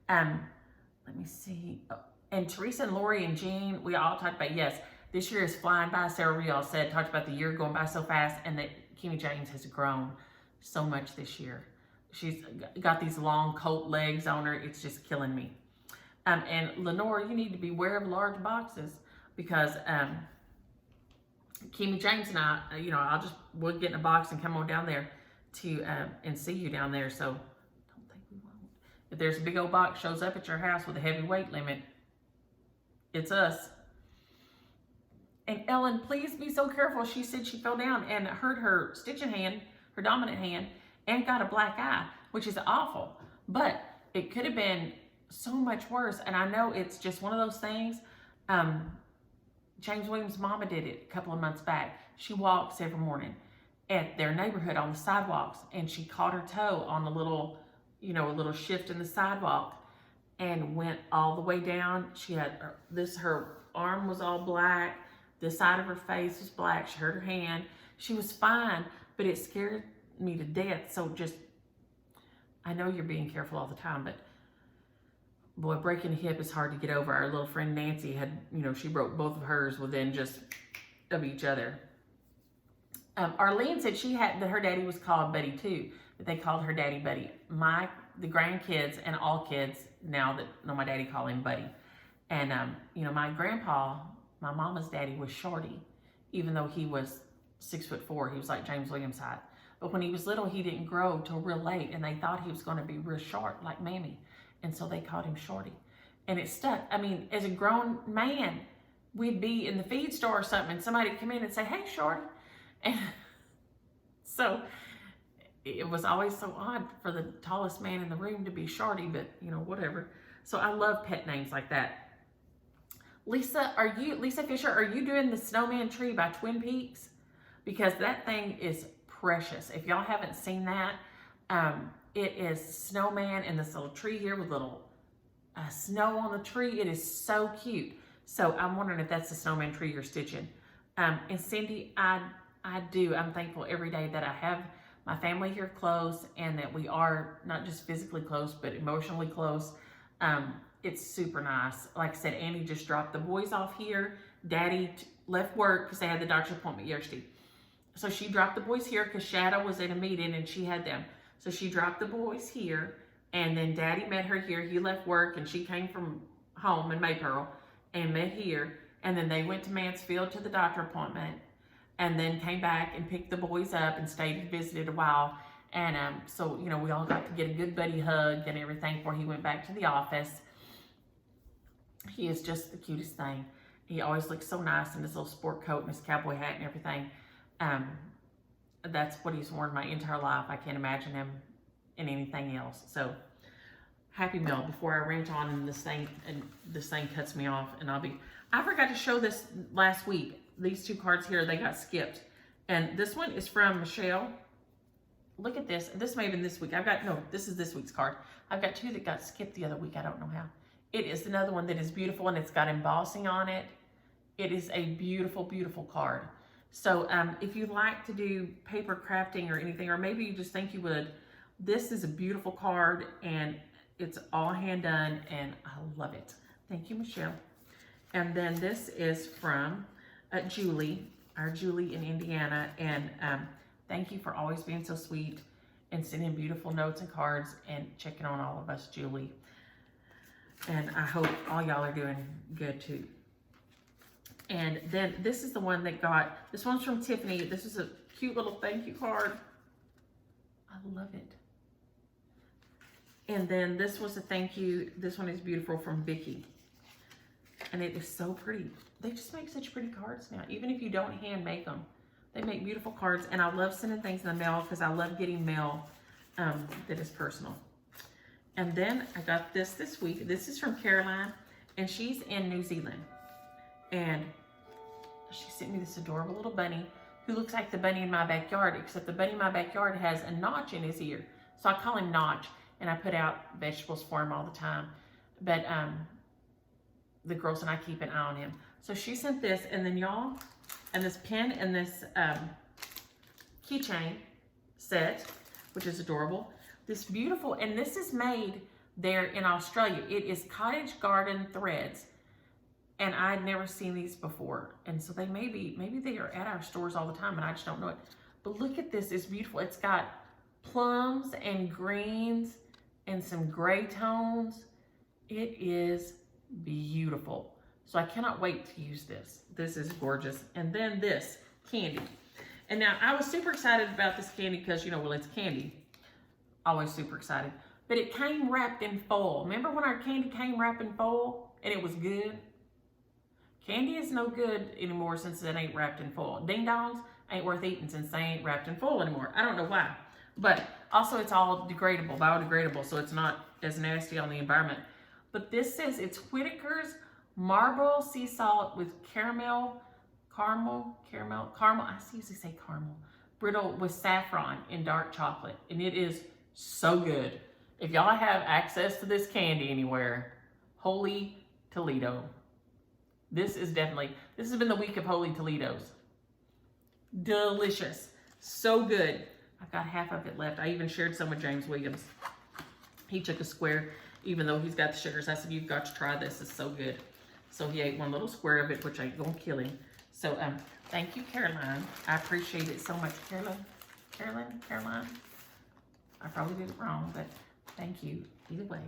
Let me see. Oh, and Teresa and Lori and Jean, we all talked about, yes, this year is flying by. Sarah Real said, talked about the year going by so fast, and that Kimmy James has grown so much this year. She's got these long coat legs on her. It's just killing me. And Lenore, you need to beware of large boxes because Kimmy James and I, we'll get in a box and come on down there to and see you down there. So don't think we won't. If there's a big old box shows up at your house with a heavy weight limit, it's us. And Ellen, please be so careful. She said she fell down and hurt her stitching hand, her dominant hand, and got a black eye, which is awful. But it could have been so much worse. And I know it's just one of those things. James Williams' mama did it a couple of months back. She walks every morning at their neighborhood on the sidewalks, and she caught her toe on a little shift in the sidewalk and went all the way down. She had her arm was all black. The side of her face was black. She hurt her hand. She was fine, but it scared me to death. So I know you're being careful all the time, but boy, breaking a hip is hard to get over. Our little friend Nancy had, she broke both of hers within just of each other. Arlene said that her daddy was called Buddy too, but they called her daddy Buddy. The grandkids and all kids now that know my daddy call him Buddy. And, my grandpa, my mama's daddy was Shorty, even though he was 6'4". He was like James Williams' height. But when he was little, he didn't grow till real late, and they thought he was going to be real short like Mammy. And so they called him Shorty. And it stuck. I mean, as a grown man, we'd be in the feed store or something, and somebody would come in and say, hey, Shorty. And so it was always so odd for the tallest man in the room to be Shorty, but, whatever. So I love pet names like that. Lisa Fisher, are you doing the snowman tree by Twin Peaks? Because that thing is precious. If y'all haven't seen that, it is snowman and this little tree here with little snow on the tree. It is so cute. So I'm wondering if that's the snowman tree you're stitching. And Cindy, I do. I'm thankful every day that I have my family here close and that we are not just physically close, but emotionally close. It's super nice. Like I said, Andy just dropped the boys off here. Daddy left work because they had the doctor's appointment yesterday. So she dropped the boys here because Shadow was at a meeting and she had them. So she dropped the boys here, and then Daddy met her here. He left work and she came from home in Maypearl and met here. And then they went to Mansfield to the doctor appointment and then came back and picked the boys up and stayed and visited a while. And so, we all got to get a good buddy hug and everything before he went back to the office. He is just the cutest thing. He always looks so nice in his little sport coat and his cowboy hat and everything. That's what he's worn my entire life. I can't imagine him in anything else. So happy meal before I rant on and this thing cuts me off. And I forgot to show this last week. These two cards here, they got skipped. And this one is from Michelle. Look at this. This may have been this week. This is this week's card. I've got two that got skipped the other week. I don't know how. It is another one that is beautiful and it's got embossing on it. It is a beautiful, beautiful card. So if you like to do paper crafting or anything, or maybe you just think you would, this is a beautiful card and it's all hand done and I love it. Thank you, Michelle. And then this is from Julie, our Julie in Indiana. And thank you for always being so sweet and sending beautiful notes and cards and checking on all of us, Julie. And I hope all y'all are doing good too. And then this is the one that this one's from Tiffany. This is a cute little thank you card. I love it. And then this was a thank you. This one is beautiful from Vicky. And it is so pretty. They just make such pretty cards now. Even if you don't hand make them, they make beautiful cards. And I love sending things in the mail because I love getting mail that is personal. And then I got this week. This is from Caroline, and she's in New Zealand. And she sent me this adorable little bunny. who looks like the bunny in my backyard, except the bunny in my backyard has a notch in his ear. So I call him Notch, and I put out vegetables for him all the time. But the girls and I keep an eye on him. So she sent this, and then y'all, and this pin and this keychain set, which is adorable. This beautiful, and this is made there in Australia. It is Cottage Garden threads, and I'd never seen these before. And so they maybe they are at our stores all the time, and I just don't know it. But look at this, it's beautiful. It's got plums and greens and some gray tones. It is beautiful. So I cannot wait to use this. This is gorgeous. And then this candy. And now I was super excited about this candy because, you know, well, it's candy. Always super excited. But it came wrapped in foil. Remember when our candy came wrapped in foil and it was good? Candy is no good anymore since it ain't wrapped in foil. Ding dongs ain't worth eating since they ain't wrapped in foil anymore. I don't know why. But also it's all degradable, biodegradable, so it's not as nasty on the environment. But this says it's Whitaker's Marble Sea Salt with caramel, I usually say caramel, brittle with saffron in dark chocolate. And it is so good. If y'all have access to this candy anywhere, Holy Toledo. This has been the week of Holy Toledos. Delicious. So good. I've got half of it left. I even shared some with James Williams. He took a square, even though he's got the sugars. I said, you've got to try this. It's so good. So he ate one little square of it, which ain't gonna kill him. So thank you, Caroline. I appreciate it so much. Caroline. I probably did it wrong, but thank you either way.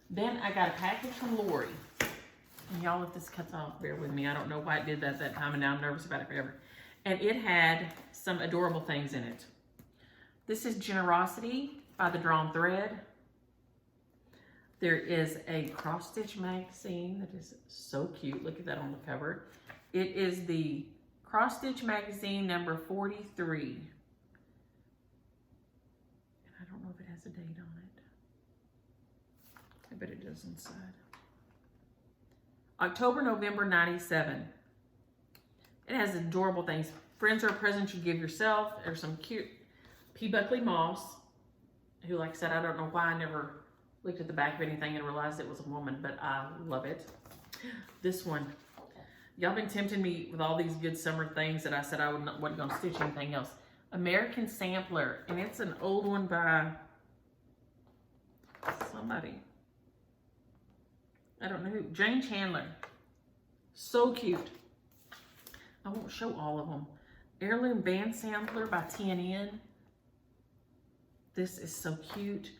Then I got a package from Lori. And y'all, if this cuts off, bear with me. I don't know why it did that time, and now I'm nervous about it forever. And it had some adorable things in it. This is Generosity by the Drawn Thread. There is a cross-stitch magazine that is so cute. Look at that on the cover. It is the cross-stitch magazine number 43. And I don't know if it has a date on it. I bet it does inside. October, November, 97. It has adorable things. Friends are a present you give yourself. There's some cute P. Buckley Moss, who, like I said, I don't know why I never looked at the back of anything and realized it was a woman, but I love it. This one. Y'all been tempting me with all these good summer things that I said I wasn't going to stitch anything else. American Sampler, and it's an old one by somebody. I don't know who. Jane Chandler. So cute. I won't show all of them. Heirloom Band Sampler by TNN. This is so cute.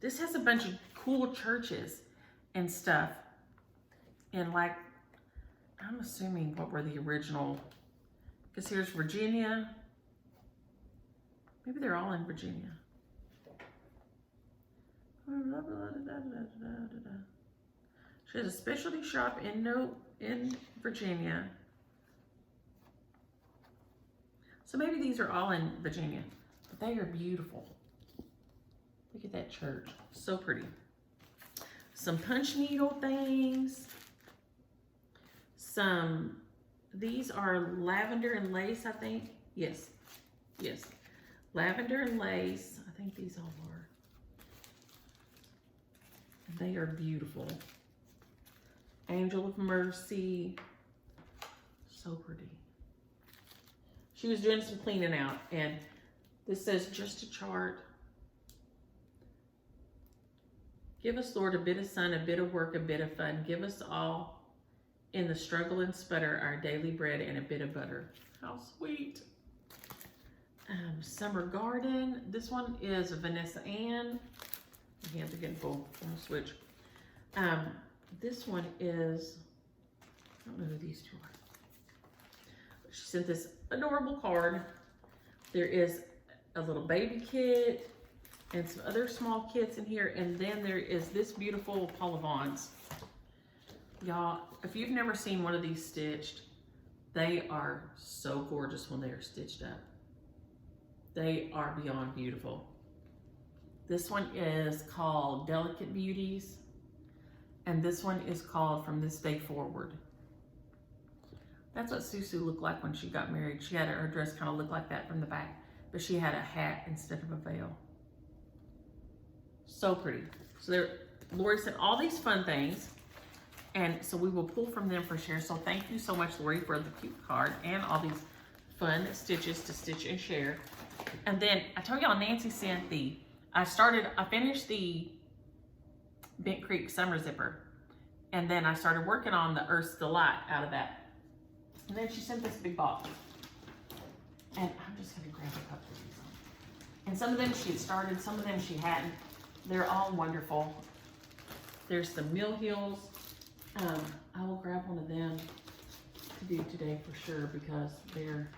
This has a bunch of cool churches and stuff. And like, I'm assuming what were the original, because here's Virginia. Maybe they're all in Virginia. She has a specialty shop in Virginia. So maybe these are all in Virginia, but they are beautiful. Look at that church, so pretty. Some punch needle things. These are lavender and lace, I think. Yes. Lavender and lace. I think these all are. They are beautiful. Angel of Mercy. So pretty. She was doing some cleaning out, and this says, just a chart. Give us, Lord, a bit of sun, a bit of work, a bit of fun. Give us all in the struggle and sputter our daily bread and a bit of butter. How sweet. Summer Garden. This one is Vanessa Ann. My hands are getting full. I'm gonna switch. This one is, I don't know who these two are. She sent this adorable card. There is a little baby kit and some other small kits in here. And then there is this beautiful Paula Vaughn's. Y'all, if you've never seen one of these stitched, they are so gorgeous when they are stitched up. They are beyond beautiful. This one is called Delicate Beauties, and this one is called From This Day Forward. That's what Susu looked like when she got married. She had her dress kind of look like that from the back, but she had a hat instead of a veil. So pretty. So Lori sent all these fun things, and so we will pull from them for share. So thank you so much, Lori, for the cute card and all these fun stitches to stitch and share. And then I told y'all Nancy sent I finished the Bent Creek summer zipper, and then I started working on the Earth's Delight out of that. And then she sent this big box, and I'm just gonna grab a couple of these. And some of them she had started, some of them she hadn't. They're all wonderful. There's the Mill Hills. I will grab one of them to do today for sure, because they're,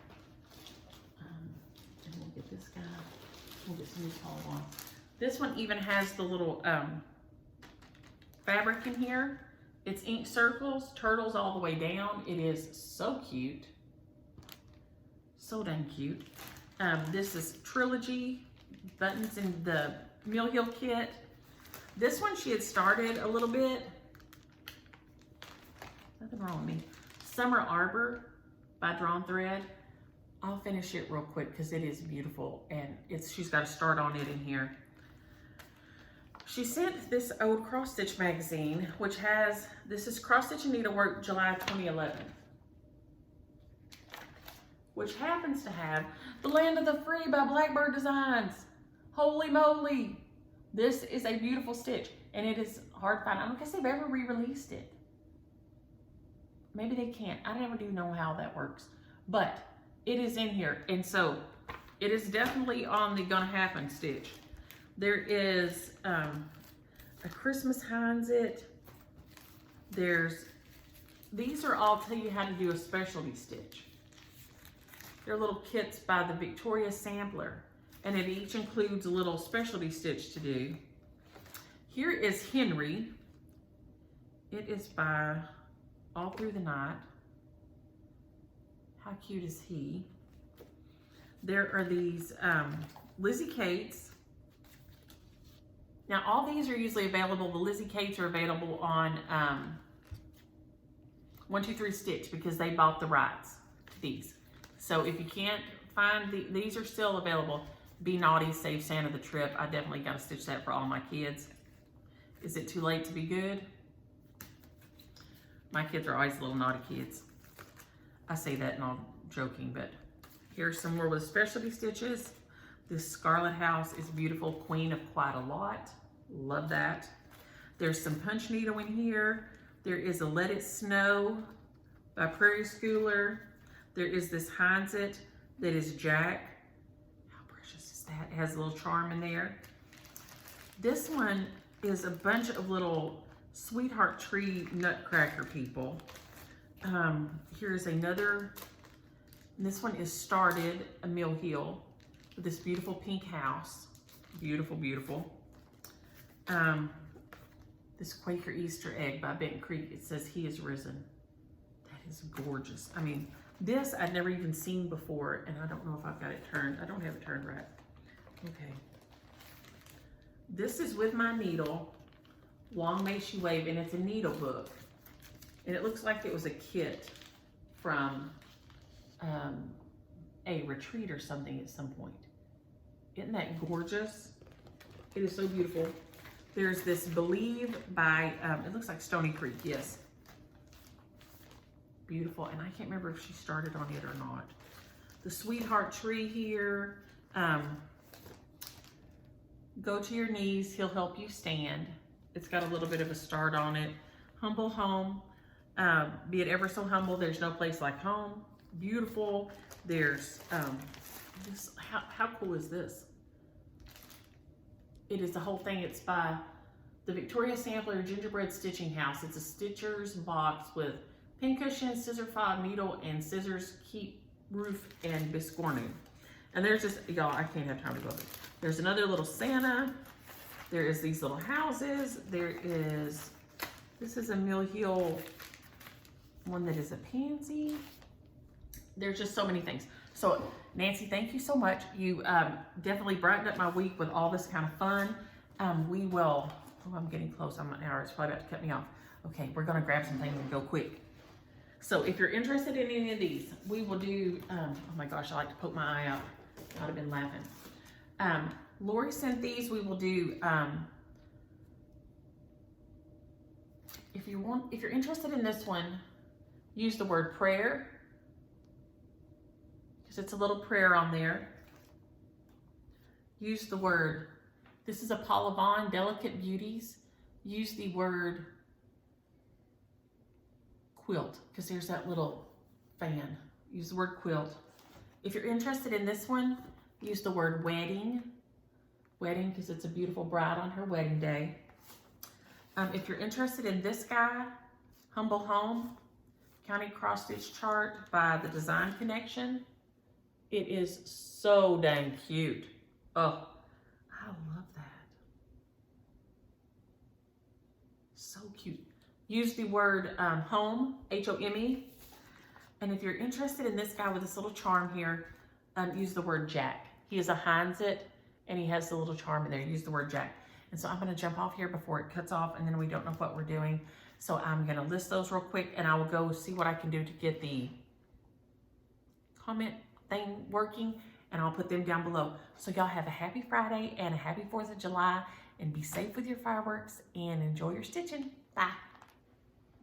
and we'll get this guy, we'll get some of these tall ones. This one even has the little fabric in here. It's ink circles, turtles all the way down. It is so cute. So dang cute. This is Trilogy buttons in the Mill Hill kit. This one she had started a little bit. Nothing wrong with me. Summer Arbor by Drawn Thread. I'll finish it real quick because it is beautiful, and she's got a start on it in here. She sent this old cross stitch magazine, which has, this is Cross Stitch and Needlework July 2011, which happens to have The Land of the Free by Blackbird Designs. Holy moly. This is a beautiful stitch, and it is hard to find. I don't guess they've ever re-released it. Maybe they can't. I never do know how that works, but it is in here. And so it is definitely on the Gonna Happen stitch. There is a Christmas Heinz It. These are all tell you how to do a specialty stitch. They're little kits by the Victoria Sampler, and it each includes a little specialty stitch to do. Here is Henry. It is by All Through the Night. How cute is he? There are these Lizzie Kates. Now, all these are usually available. The Lizzie Kates are available on 123 Stitch because they bought the rights to these. So if you can't find these are still available. Be Naughty, Save Santa the Trip. I definitely got to stitch that for all my kids. Is it too late to be good? My kids are always little naughty kids. I say that and I'm joking, but here's some more with specialty stitches. This Scarlet House is beautiful. Queen of Quite a Lot. Love that. There's some punch needle in here. There is a Let It Snow by Prairie Schooler. There is this Heinz It that is Jack. How precious is that? It has a little charm in there. This one is a bunch of little Sweetheart Tree Nutcracker people. Here's another. This one is Started, a Mill Hill, with this beautiful pink house. Beautiful, beautiful. This Quaker Easter egg by Bent Creek. It says He is Risen. That is gorgeous. I mean, this I'd never even seen before, and I don't know if I've got it turned. I don't have it turned right. Okay. This is With My Needle, Long May She Wave, and it's a needle book. And it looks like it was a kit from a retreat or something at some point. Isn't that gorgeous? It is so beautiful. There's this Believe by, it looks like Stony Creek, yes. Beautiful, and I can't remember if she started on it or not. The Sweetheart Tree here. Go to Your Knees, He'll Help You Stand. It's got a little bit of a start on it. Humble Home. Be it ever so humble, there's no place like home. Beautiful. There's this. How cool is this? It is the whole thing. It's by the Victoria Sampler Gingerbread Stitching House. It's a stitcher's box with pincushion, scissor fob, needle, and scissors, keep, roof, and biscornu. And there's just, y'all, I can't have time to go over. There's another little Santa. There is these little houses. There is, this is a Mill Hill one that is a pansy. There's just so many things. So Nancy, thank you so much. You definitely brightened up my week with all this kind of fun. We will, oh, I'm getting close. I'm an hour. It's probably about to cut me off. Okay, we're gonna grab some things and go quick. So if you're interested in any of these, we will do, oh my gosh, I like to poke my eye out. I'd have been laughing. Lori sent these. We will do, if you're interested in this one, use the word prayer, because it's a little prayer on there. Use the word, this is a Paula Vaughn, Delicate Beauties. Use the word quilt, because there's that little fan. Use the word quilt. If you're interested in this one, use the word wedding. Wedding, because it's a beautiful bride on her wedding day. If you're interested in this guy, Humble Home, County Cross Stitch Chart by the Design Connection. It is so dang cute. Oh, I love that. So cute. Use the word home, H-O-M-E. And if you're interested in this guy with this little charm here, use the word Jack. He is a Heinz-It, and he has the little charm in there. Use the word Jack. And so I'm going to jump off here before it cuts off, and then we don't know what we're doing. So I'm going to list those real quick, and I will go see what I can do to get the comment thing working, and I'll put them down below. So y'all have a happy Friday and a happy 4th of July, and be safe with your fireworks and enjoy your stitching. Bye.